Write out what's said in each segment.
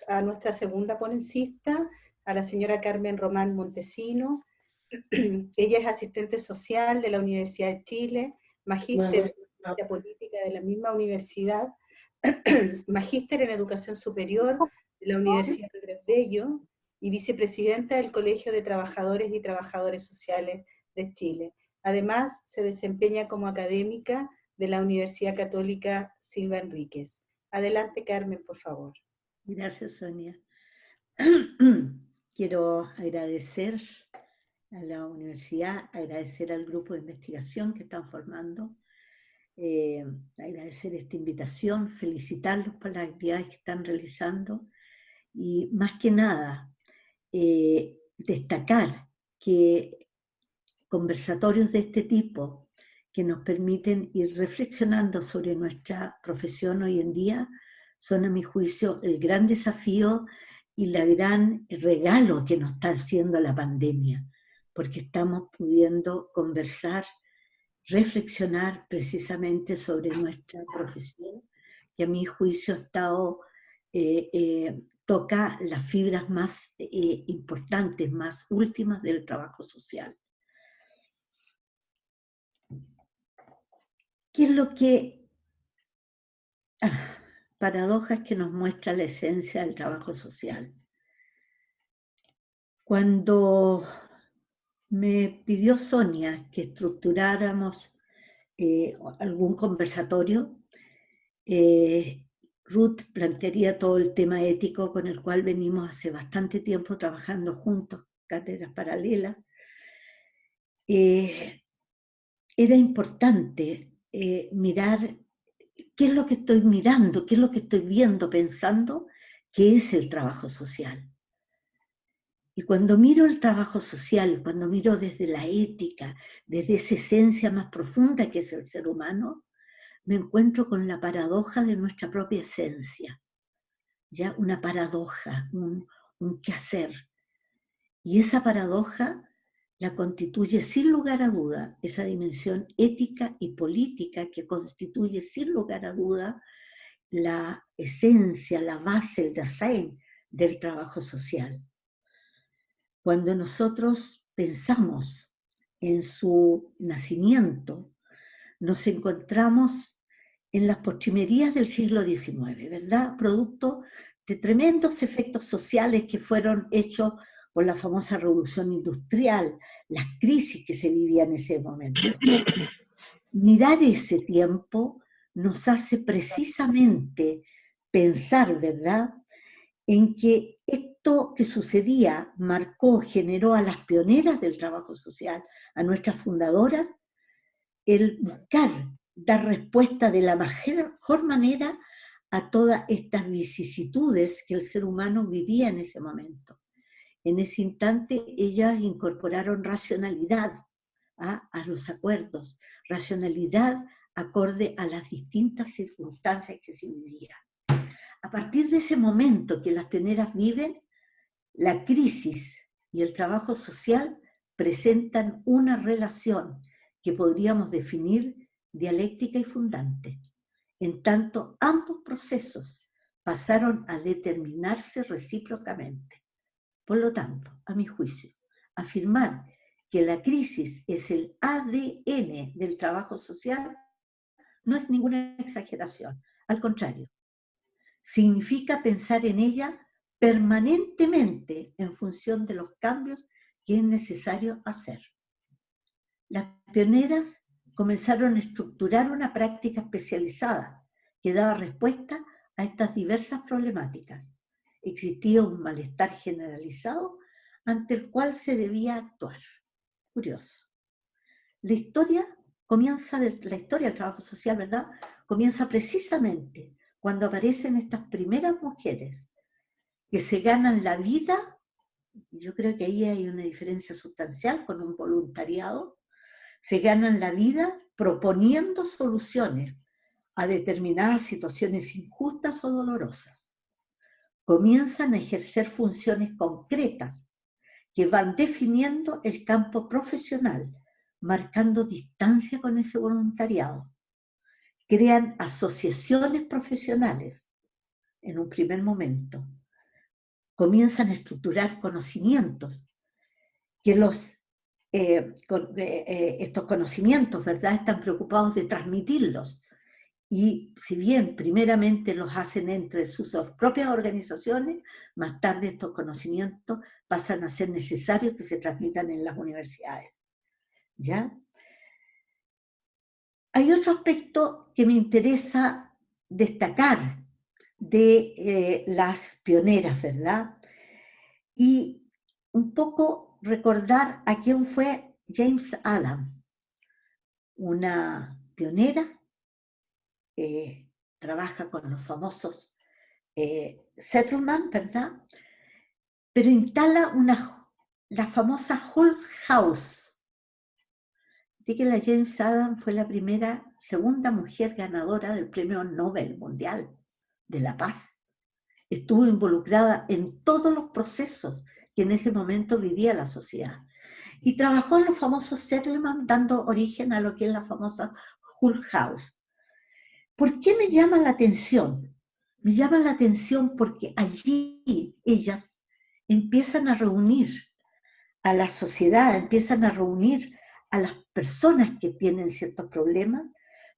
a nuestra segunda ponencista, a la señora Carmen Román Montesino. Ella es asistente social de la Universidad de Chile, magíster en ciencia política de la misma universidad, magíster en educación superior de la Universidad Andrés Bello y vicepresidenta del Colegio de Trabajadores y Trabajadoras Sociales de Chile. Además, se desempeña como académica de la Universidad Católica Silva Enríquez. Adelante, Carmen, por favor. Gracias, Sonia. Quiero agradecer a la universidad, agradecer al grupo de investigación que están formando, agradecer esta invitación, felicitarlos por las actividades que están realizando y más que nada destacar que conversatorios de este tipo que nos permiten ir reflexionando sobre nuestra profesión hoy en día son, a mi juicio, el gran desafío y la gran regalo que nos está haciendo la pandemia, porque estamos pudiendo conversar, reflexionar precisamente sobre nuestra profesión, que a mi juicio ha estado, toca las fibras más importantes, más últimas del trabajo social. ¿Qué es lo que... paradojas que nos muestra la esencia del trabajo social? Cuando me pidió Sonia que estructuráramos algún conversatorio, Ruth plantearía todo el tema ético con el cual venimos hace bastante tiempo trabajando juntos, cátedras paralelas. Era importante mirar qué es lo que estoy mirando, qué es lo que estoy viendo, pensando, qué es el trabajo social. Y cuando miro el trabajo social, cuando miro desde la ética, desde esa esencia más profunda que es el ser humano, me encuentro con la paradoja de nuestra propia esencia, ya una paradoja, un quehacer. Y esa paradoja la constituye sin lugar a duda esa dimensión ética y política que constituye sin lugar a duda la esencia, la base, el design del trabajo social. Cuando nosotros pensamos en su nacimiento, nos encontramos en las postrimerías del siglo XIX, ¿verdad? Producto de tremendos efectos sociales que fueron hechos por la famosa revolución industrial, las crisis que se vivían en ese momento. Mirar ese tiempo nos hace precisamente pensar, ¿verdad?, en que esto que sucedía marcó, generó a las pioneras del trabajo social, a nuestras fundadoras, el buscar dar respuesta de la mejor manera a todas estas vicisitudes que el ser humano vivía en ese momento. En ese instante ellas incorporaron racionalidad a los acuerdos, racionalidad acorde a las distintas circunstancias que se vivían. A partir de ese momento que las pioneras viven, la crisis y el trabajo social presentan una relación que podríamos definir dialéctica y fundante. En tanto, ambos procesos pasaron a determinarse recíprocamente. Por lo tanto, a mi juicio, afirmar que la crisis es el ADN del trabajo social no es ninguna exageración, al contrario. Significa pensar en ella permanentemente en función de los cambios que es necesario hacer. Las pioneras comenzaron a estructurar una práctica especializada que daba respuesta a estas diversas problemáticas. Existía un malestar generalizado ante el cual se debía actuar. Curioso. La historia del trabajo social, ¿verdad?, comienza precisamente cuando aparecen estas primeras mujeres que se ganan la vida. Yo creo que ahí hay una diferencia sustancial con un voluntariado. Se ganan la vida proponiendo soluciones a determinadas situaciones injustas o dolorosas. Comienzan a ejercer funciones concretas que van definiendo el campo profesional, marcando distancia con ese voluntariado. Crean asociaciones profesionales en un primer momento. comienzan a estructurar conocimientos, que estos conocimientos, ¿verdad?, están preocupados de transmitirlos. Y si bien primeramente los hacen entre sus propias organizaciones, más tarde estos conocimientos pasan a ser necesarios que se transmitan en las universidades. ¿Ya? Hay otro aspecto que me interesa destacar de las pioneras, ¿verdad? Y un poco recordar a quién fue James Adam, una pionera, trabaja con los famosos settlement, ¿verdad? Pero instala la famosa Hull House. De que la James Adam fue la segunda mujer ganadora del Premio Nobel Mundial de la Paz. Estuvo involucrada en todos los procesos que en ese momento vivía la sociedad. Y trabajó en los famosos settlement, dando origen a lo que es la famosa Hull House. ¿Por qué me llama la atención? Me llama la atención porque allí ellas empiezan a reunir a la sociedad, empiezan a reunir a las personas que tienen ciertos problemas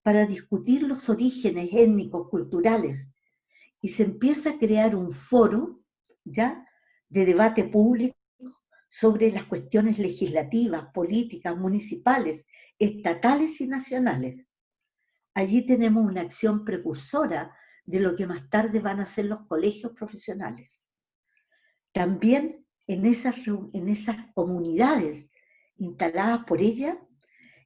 para discutir los orígenes étnicos, culturales, y se empieza a crear un foro, ¿ya?, de debate público sobre las cuestiones legislativas, políticas, municipales, estatales y nacionales. Allí tenemos una acción precursora de lo que más tarde van a ser los colegios profesionales. También en esas comunidades instaladas por ella,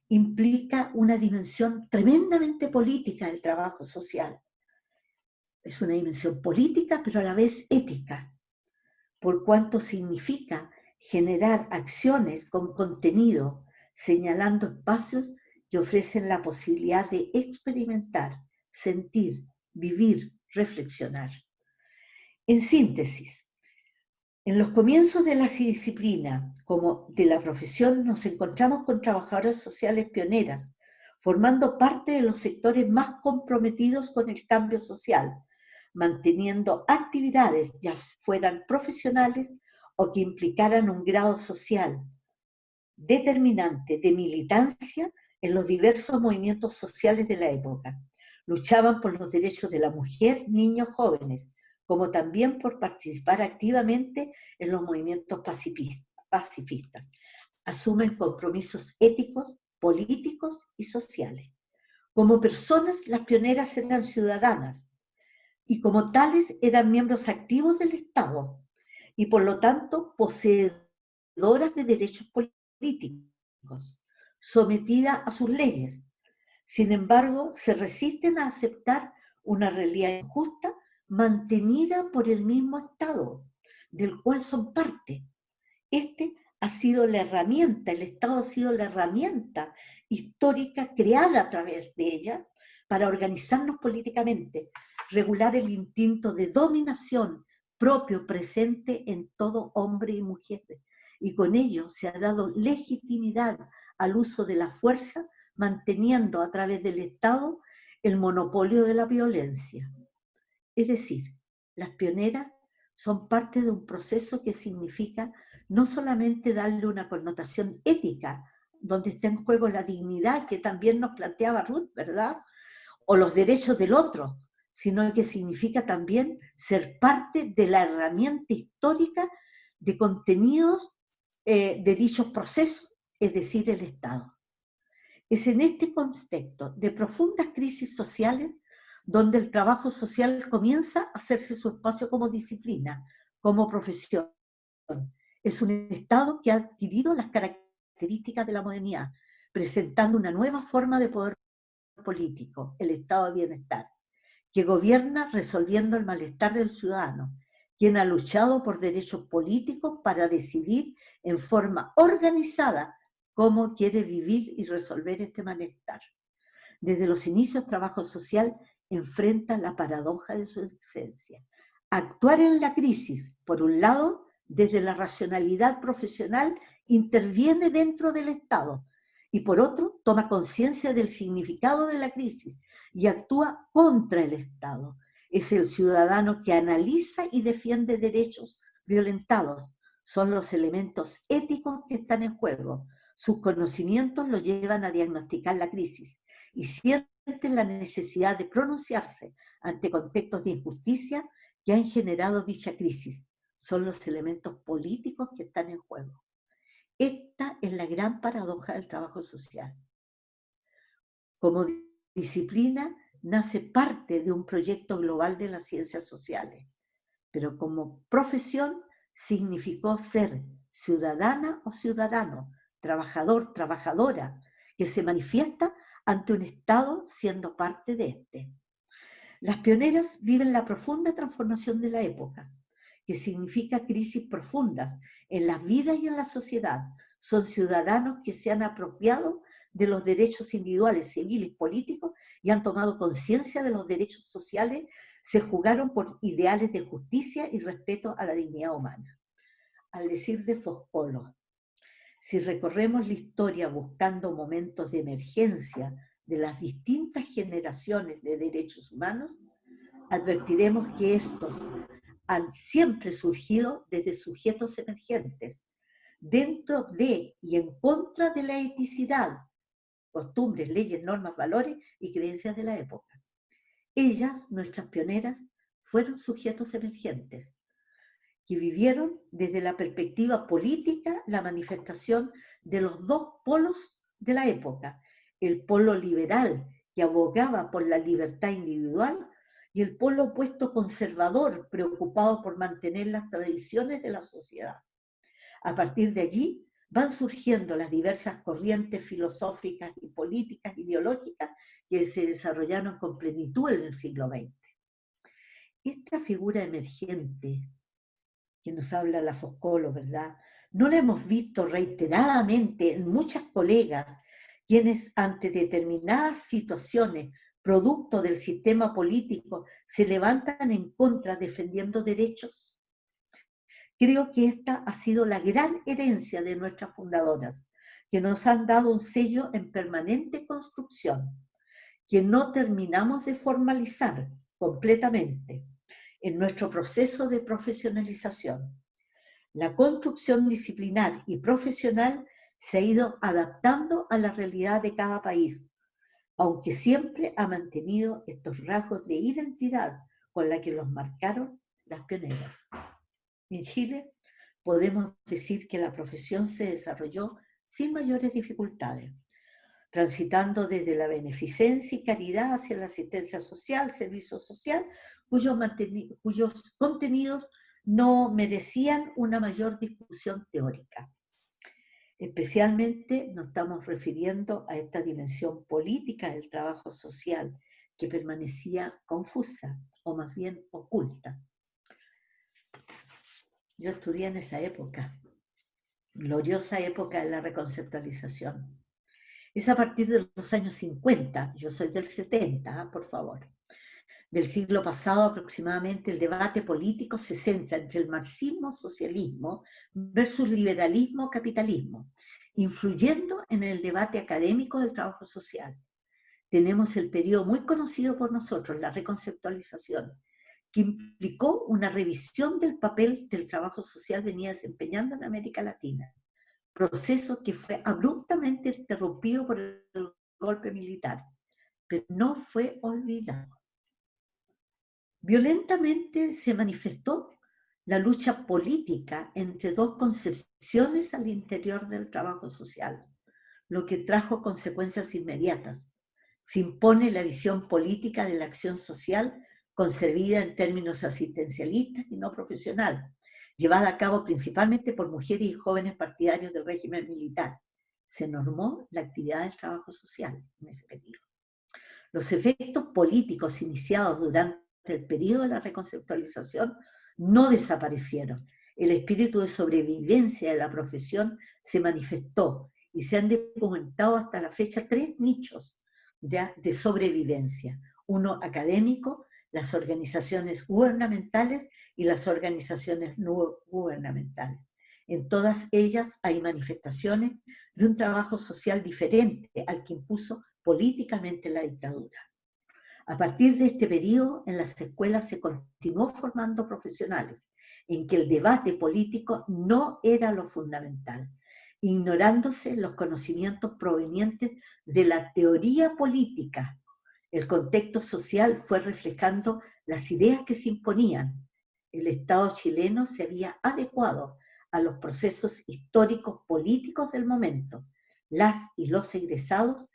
implica una dimensión tremendamente política del trabajo social. Es una dimensión política, pero a la vez ética, por cuanto significa generar acciones con contenido, señalando espacios que ofrecen la posibilidad de experimentar, sentir, vivir, reflexionar. En síntesis, en los comienzos de la disciplina, como de la profesión, nos encontramos con trabajadoras sociales pioneras, formando parte de los sectores más comprometidos con el cambio social, manteniendo actividades, ya fueran profesionales o que implicaran un grado social determinante de militancia en los diversos movimientos sociales de la época. Luchaban por los derechos de la mujer, niños, jóvenes, como también por participar activamente en los movimientos pacifistas. Asumen compromisos éticos, políticos y sociales. Como personas, las pioneras eran ciudadanas y como tales eran miembros activos del Estado y por lo tanto poseedoras de derechos políticos, sometidas a sus leyes. Sin embargo, se resisten a aceptar una realidad injusta mantenida por el mismo Estado, del cual son parte. Este ha sido la herramienta, el Estado ha sido la herramienta histórica creada a través de ella para organizarnos políticamente, regular el instinto de dominación propio presente en todo hombre y mujer. Y con ello se ha dado legitimidad al uso de la fuerza, manteniendo a través del Estado el monopolio de la violencia. Es decir, las pioneras son parte de un proceso que significa no solamente darle una connotación ética, donde está en juego la dignidad que también nos planteaba Ruth, ¿verdad?, o los derechos del otro, sino que significa también ser parte de la herramienta histórica de contenidos de dichos procesos, es decir, el Estado. Es en este contexto de profundas crisis sociales donde el trabajo social comienza a hacerse su espacio como disciplina, como profesión. Es un Estado que ha adquirido las características de la modernidad, presentando una nueva forma de poder político, el Estado de bienestar, que gobierna resolviendo el malestar del ciudadano, quien ha luchado por derechos políticos para decidir en forma organizada cómo quiere vivir y resolver este malestar. Desde los inicios, trabajo social enfrenta la paradoja de su existencia. Actuar en la crisis, por un lado, desde la racionalidad profesional, interviene dentro del Estado, y por otro, toma conciencia del significado de la crisis y actúa contra el Estado. Es el ciudadano que analiza y defiende derechos violentados. Son los elementos éticos que están en juego. Sus conocimientos los llevan a diagnosticar la crisis y sienten la necesidad de pronunciarse ante contextos de injusticia que han generado dicha crisis. Son los elementos políticos que están en juego. Esta es la gran paradoja del trabajo social. Como disciplina, nace parte de un proyecto global de las ciencias sociales, pero como profesión significó ser ciudadana o ciudadano, trabajador, trabajadora, que se manifiesta ante un Estado siendo parte de este. Las pioneras viven la profunda transformación de la época, que significa crisis profundas en las vidas y en la sociedad. Son ciudadanos que se han apropiado de los derechos individuales, civiles, políticos y han tomado conciencia de los derechos sociales, se jugaron por ideales de justicia y respeto a la dignidad humana. Al decir de Foscolo, si recorremos la historia buscando momentos de emergencia de las distintas generaciones de derechos humanos, advertiremos que estos han siempre surgido desde sujetos emergentes, dentro de y en contra de la eticidad, costumbres, leyes, normas, valores y creencias de la época. Ellas, nuestras pioneras, fueron sujetos emergentes, que vivieron desde la perspectiva política la manifestación de los dos polos de la época, el polo liberal, que abogaba por la libertad individual, y el polo opuesto conservador, preocupado por mantener las tradiciones de la sociedad. A partir de allí van surgiendo las diversas corrientes filosóficas y políticas, ideológicas, que se desarrollaron con plenitud en el siglo XX. Esta figura emergente que nos habla la Foscolo, ¿verdad? No la hemos visto reiteradamente en muchas colegas, quienes ante determinadas situaciones, producto del sistema político, se levantan en contra defendiendo derechos. Creo que esta ha sido la gran herencia de nuestras fundadoras, que nos han dado un sello en permanente construcción, que no terminamos de formalizar completamente en nuestro proceso de profesionalización. La construcción disciplinar y profesional se ha ido adaptando a la realidad de cada país, aunque siempre ha mantenido estos rasgos de identidad con la que los marcaron las pioneras. En Chile podemos decir que la profesión se desarrolló sin mayores dificultades, transitando desde la beneficencia y caridad hacia la asistencia social, servicio social, cuyos contenidos no merecían una mayor discusión teórica. Especialmente nos estamos refiriendo a esta dimensión política del trabajo social, que permanecía confusa, o más bien oculta. Yo estudié en esa época, gloriosa época de la reconceptualización. Es a partir de los años 50, yo soy del 70, por favor, del siglo pasado aproximadamente, el debate político se centra entre el marxismo-socialismo versus liberalismo-capitalismo, influyendo en el debate académico del trabajo social. Tenemos el periodo muy conocido por nosotros, la reconceptualización, que implicó una revisión del papel del trabajo social venía desempeñando en América Latina, proceso que fue abruptamente interrumpido por el golpe militar, pero no fue olvidado. Violentamente se manifestó la lucha política entre dos concepciones al interior del trabajo social, lo que trajo consecuencias inmediatas. Se impone la visión política de la acción social concebida en términos asistencialistas y no profesional, llevada a cabo principalmente por mujeres y jóvenes partidarios del régimen militar. Se normó la actividad del trabajo social en ese periodo. Los efectos políticos iniciados durante el periodo de la reconceptualización no desaparecieron. El espíritu de sobrevivencia de la profesión se manifestó y se han documentado hasta la fecha 3 nichos de sobrevivencia. Uno académico, las organizaciones gubernamentales y las organizaciones no gubernamentales. En todas ellas hay manifestaciones de un trabajo social diferente al que impuso políticamente la dictadura. A partir de este periodo, en las escuelas se continuó formando profesionales en que el debate político no era lo fundamental, ignorándose los conocimientos provenientes de la teoría política. El contexto social fue reflejando las ideas que se imponían. El Estado chileno se había adecuado a los procesos históricos políticos del momento. Las y los egresados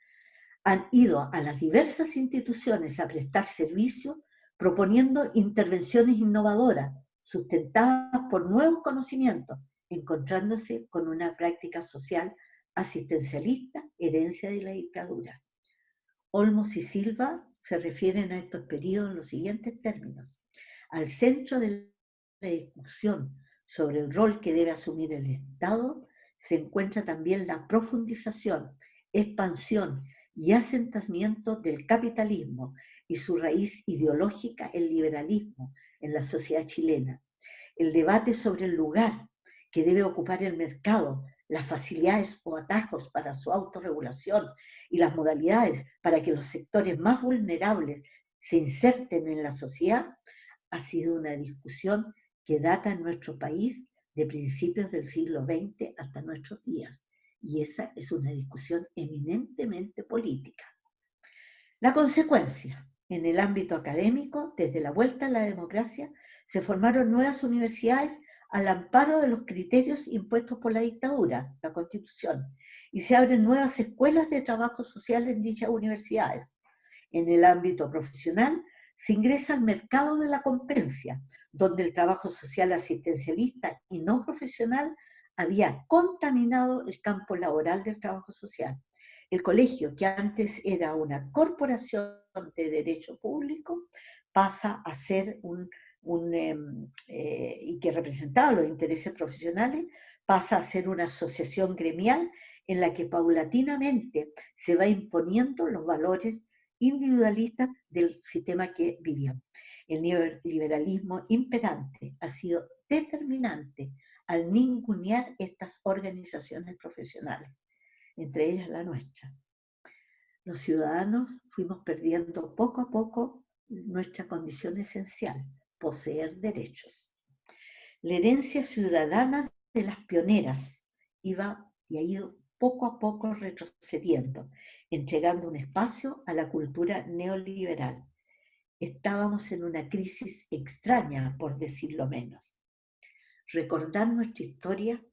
han ido a las diversas instituciones a prestar servicio proponiendo intervenciones innovadoras, sustentadas por nuevos conocimientos, encontrándose con una práctica social asistencialista, herencia de la dictadura. Olmos y Silva se refieren a estos periodos en los siguientes términos. Al centro de la discusión sobre el rol que debe asumir el Estado se encuentra también la profundización, expansión y asentamiento del capitalismo y su raíz ideológica, el liberalismo, en la sociedad chilena. El debate sobre el lugar que debe ocupar el mercado, las facilidades o atajos para su autorregulación y las modalidades para que los sectores más vulnerables se inserten en la sociedad, ha sido una discusión que data en nuestro país de principios del siglo XX hasta nuestros días. Y esa es una discusión eminentemente política. La consecuencia, en el ámbito académico, desde la vuelta a la democracia, se formaron nuevas universidades al amparo de los criterios impuestos por la dictadura, la Constitución, y se abren nuevas escuelas de trabajo social en dichas universidades. En el ámbito profesional, se ingresa al mercado de la competencia, donde el trabajo social asistencialista y no profesional había contaminado el campo laboral del trabajo social. El colegio, que antes era una corporación de derecho público, pasa a ser y que representaba los intereses profesionales, pasa a ser una asociación gremial en la que paulatinamente se va imponiendo los valores individualistas del sistema que vivíamos. El neoliberalismo imperante ha sido determinante al ningunear estas organizaciones profesionales, entre ellas la nuestra. Los ciudadanos fuimos perdiendo poco a poco nuestra condición esencial, poseer derechos. La herencia ciudadana de las pioneras iba y ha ido poco a poco retrocediendo, entregando un espacio a la cultura neoliberal. Estábamos en una crisis extraña, por decirlo menos. Recordar nuestra historia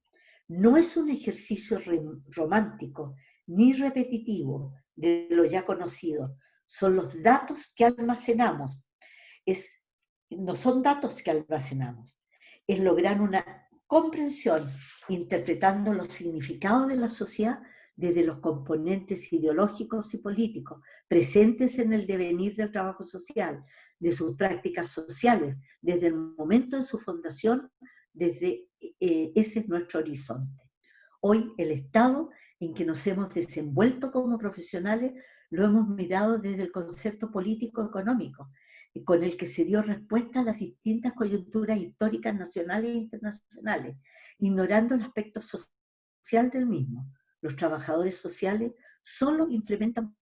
no es un ejercicio romántico ni repetitivo de lo ya conocido, son los datos que almacenamos. No son datos que almacenamos, es lograr una comprensión interpretando los significados de la sociedad desde los componentes ideológicos y políticos presentes en el devenir del trabajo social, de sus prácticas sociales, desde el momento de su fundación, desde ese es nuestro horizonte. Hoy el estado en que nos hemos desenvuelto como profesionales lo hemos mirado desde el concepto político-económico, con el que se dio respuesta a las distintas coyunturas históricas nacionales e internacionales, ignorando el aspecto social del mismo. Los trabajadores sociales solo implementan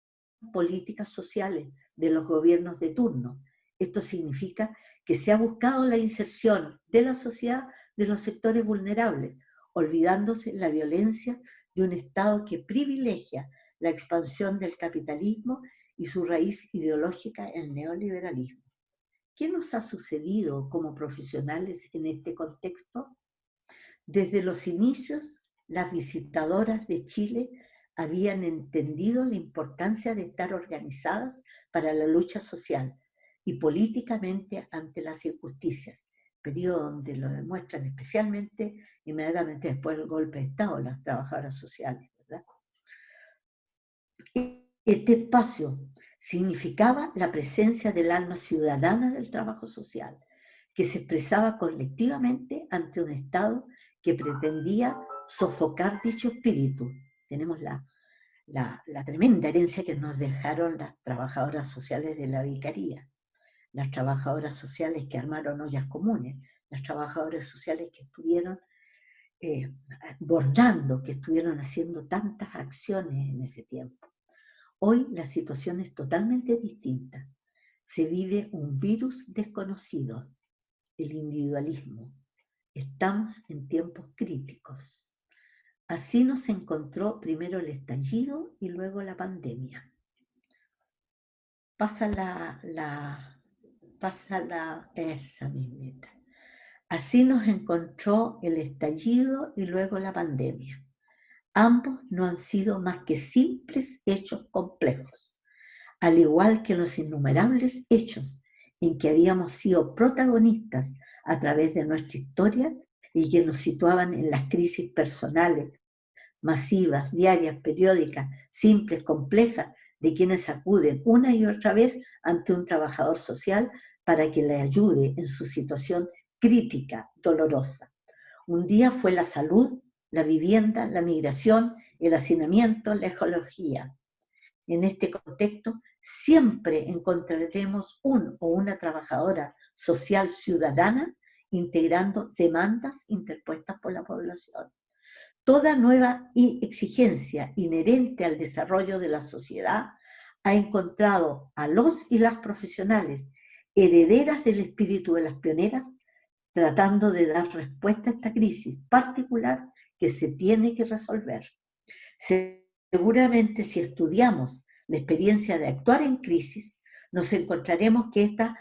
políticas sociales de los gobiernos de turno. Esto significa que se ha buscado la inserción de la sociedad de los sectores vulnerables, olvidándose la violencia de un Estado que privilegia la expansión del capitalismo y su raíz ideológica, el neoliberalismo. ¿Qué nos ha sucedido como profesionales en este contexto? Desde los inicios, las visitadoras de Chile habían entendido la importancia de estar organizadas para la lucha social y políticamente ante las injusticias, periodo donde lo demuestran especialmente inmediatamente después del golpe de Estado las trabajadoras sociales, ¿verdad? Este espacio significaba la presencia del alma ciudadana del trabajo social, que se expresaba colectivamente ante un Estado que pretendía sofocar dicho espíritu. Tenemos la tremenda herencia que nos dejaron las trabajadoras sociales de la vicaría, las trabajadoras sociales que armaron ollas comunes, las trabajadoras sociales que estuvieron bordando, que estuvieron haciendo tantas acciones en ese tiempo. Hoy la situación es totalmente distinta. Se vive un virus desconocido, el individualismo, Estamos en tiempos críticos. Así nos encontró primero el estallido y luego la pandemia. Pasa esa mismita. Así nos encontró el estallido y luego la pandemia. Ambos no han sido más que simples hechos complejos, al igual que los innumerables hechos en que habíamos sido protagonistas a través de nuestra historia y que nos situaban en las crisis personales, masivas, diarias, periódicas, simples, complejas, de quienes acuden una y otra vez ante un trabajador social para que le ayude en su situación crítica, dolorosa. Un día fue la salud, la vivienda, la migración, el hacinamiento, la ecología. En este contexto, siempre encontraremos un o una trabajadora social ciudadana integrando demandas interpuestas por la población. Toda nueva exigencia inherente al desarrollo de la sociedad ha encontrado a los y las profesionales herederas del espíritu de las pioneras tratando de dar respuesta a esta crisis particular que se tiene que resolver. Seguramente si estudiamos la experiencia de actuar en crisis, nos encontraremos que estas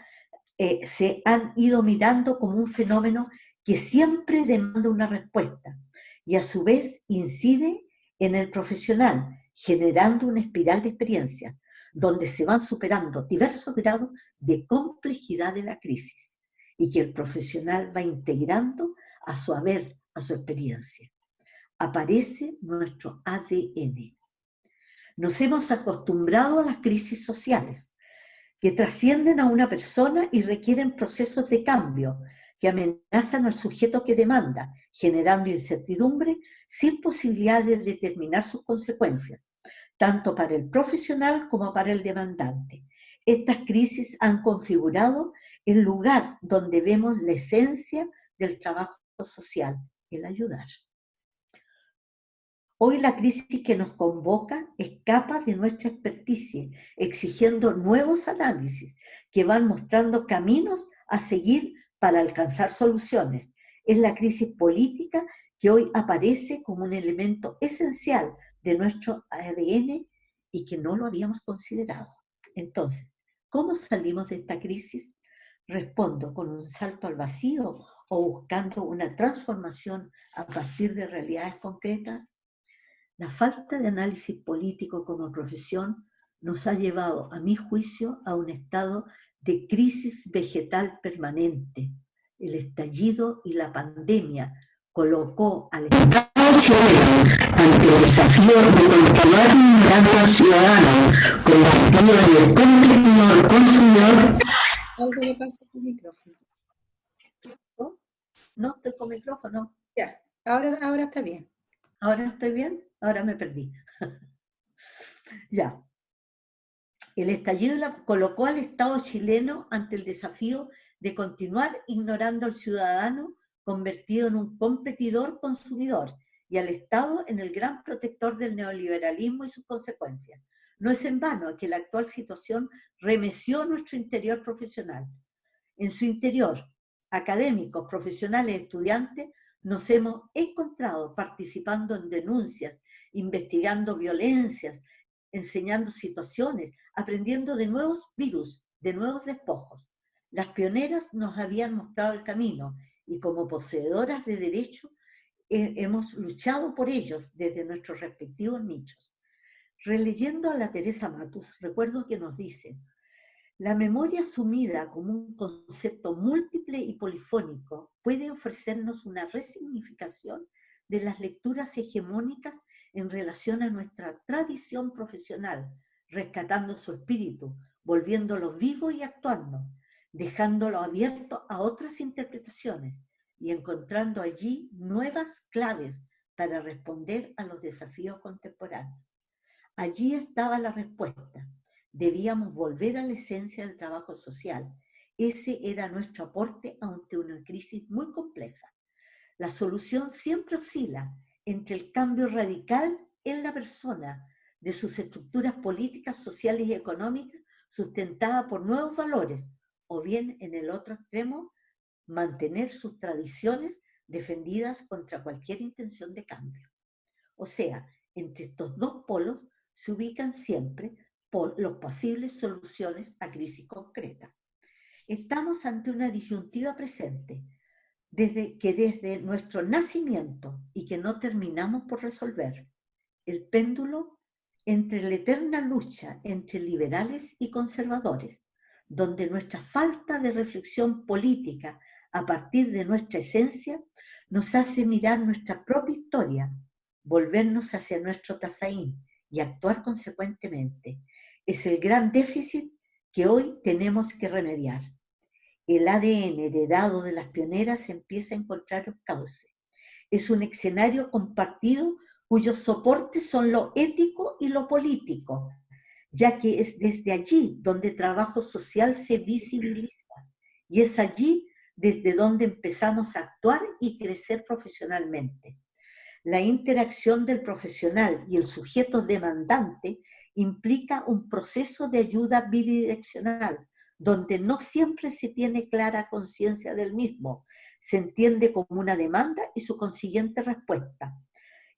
se han ido mirando como un fenómeno que siempre demanda una respuesta y a su vez incide en el profesional, generando una espiral de experiencias donde se van superando diversos grados de complejidad de la crisis y que el profesional va integrando a su haber, a su experiencia. Aparece nuestro ADN. Nos hemos acostumbrado a las crisis sociales, que trascienden a una persona y requieren procesos de cambio que amenazan al sujeto que demanda, generando incertidumbre sin posibilidad de determinar sus consecuencias, tanto para el profesional como para el demandante. Estas crisis han configurado el lugar donde vemos la esencia del trabajo social, el ayudar. Hoy la crisis que nos convoca escapa de nuestra experticia, exigiendo nuevos análisis que van mostrando caminos a seguir para alcanzar soluciones. Es la crisis política que hoy aparece como un elemento esencial de nuestro ADN y que no lo habíamos considerado. Entonces, ¿cómo salimos de esta crisis? Respondo con un salto al vacío o buscando una transformación a partir de realidades concretas. La falta de análisis político como profesión nos ha llevado, a mi juicio, a un estado de crisis vegetal permanente. El estallido y la pandemia colocó al Estado chileno ante el desafío de continuar ignorando al ciudadano, convertido en el competidor consumidor. Algo le pasa con el micrófono. No estoy con micrófono. Ya, ahora está bien. ¿Ahora estoy bien? Ahora me perdí. Ya. El estallido colocó al Estado chileno ante el desafío de continuar ignorando al ciudadano convertido en un competidor consumidor y al Estado en el gran protector del neoliberalismo y sus consecuencias. No es en vano que la actual situación remeció nuestro interior profesional. En su interior, académicos, profesionales, estudiantes, nos hemos encontrado participando en denuncias, investigando violencias, enseñando situaciones, aprendiendo de nuevos virus, de nuevos despojos. Las pioneras nos habían mostrado el camino y como poseedoras de derechos hemos luchado por ellos desde nuestros respectivos nichos. Releyendo a la Teresa Matus, recuerdo que nos dice: la memoria asumida como un concepto múltiple y polifónico puede ofrecernos una resignificación de las lecturas hegemónicas en relación a nuestra tradición profesional, rescatando su espíritu, volviéndolo vivo y actuando, dejándolo abierto a otras interpretaciones y encontrando allí nuevas claves para responder a los desafíos contemporáneos. Allí estaba la respuesta. Debíamos volver a la esencia del trabajo social. Ese era nuestro aporte ante una crisis muy compleja. La solución siempre oscila entre el cambio radical en la persona, de sus estructuras políticas, sociales y económicas, sustentada por nuevos valores, o bien en el otro extremo, mantener sus tradiciones defendidas contra cualquier intención de cambio. O sea, entre estos dos polos se ubican siempre las posibles soluciones a crisis concretas. Estamos ante una disyuntiva presente, desde nuestro nacimiento y que no terminamos por resolver, el péndulo entre la eterna lucha entre liberales y conservadores, donde nuestra falta de reflexión política a partir de nuestra esencia nos hace mirar nuestra propia historia, volvernos hacia nuestro tasaín y actuar consecuentemente. Es el gran déficit que hoy tenemos que remediar. El ADN heredado de las pioneras empieza a encontrar un cauce. Es un escenario compartido cuyos soportes son lo ético y lo político, ya que es desde allí donde el trabajo social se visibiliza y es allí desde donde empezamos a actuar y crecer profesionalmente. La interacción del profesional y el sujeto demandante implica un proceso de ayuda bidireccional, donde no siempre se tiene clara conciencia del mismo, se entiende como una demanda y su consiguiente respuesta.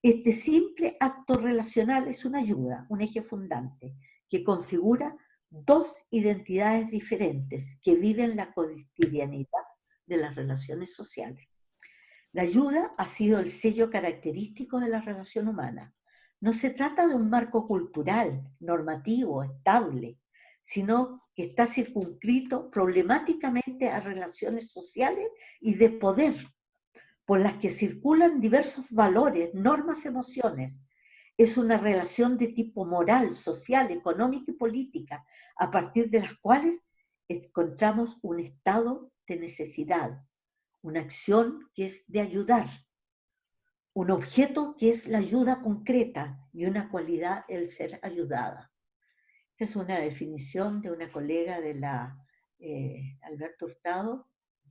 Este simple acto relacional es una ayuda, un eje fundante, que configura dos identidades diferentes que viven la cotidianidad de las relaciones sociales. La ayuda ha sido el sello característico de la relación humana. No se trata de un marco cultural, normativo, estable, sino que está circunscrito problemáticamente a relaciones sociales y de poder, por las que circulan diversos valores, normas, emociones. Es una relación de tipo moral, social, económica y política, a partir de las cuales encontramos un estado de necesidad, una acción que es de ayudar, un objeto que es la ayuda concreta y una cualidad el ser ayudada. Esta es una definición de una colega de la Alberto Hurtado,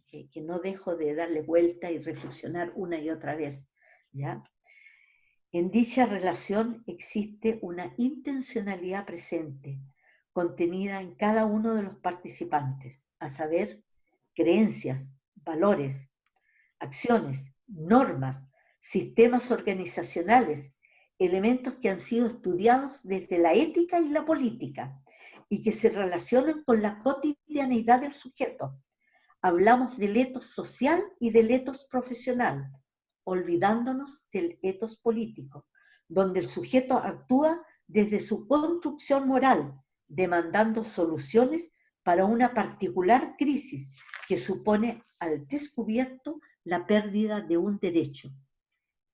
que no dejo de darle vuelta y reflexionar una y otra vez, ¿ya? En dicha relación existe una intencionalidad presente, contenida en cada uno de los participantes, a saber, creencias, valores, acciones, normas, sistemas organizacionales, elementos que han sido estudiados desde la ética y la política y que se relacionan con la cotidianidad del sujeto. Hablamos del etos social y del etos profesional, olvidándonos del etos político, donde el sujeto actúa desde su construcción moral, demandando soluciones para una particular crisis que supone al descubierto la pérdida de un derecho.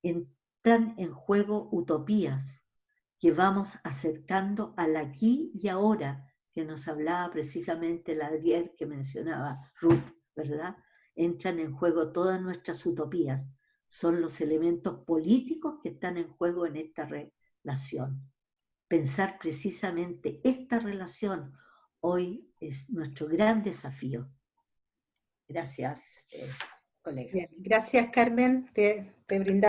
Entran en juego utopías que vamos acercando al aquí y ahora, que nos hablaba precisamente la Adriel que mencionaba Ruth, ¿verdad? Entran en juego todas nuestras utopías. Son los elementos políticos que están en juego en esta relación. Pensar precisamente esta relación hoy es nuestro gran desafío. Gracias, colegas. Bien, gracias, Carmen. Te brindamos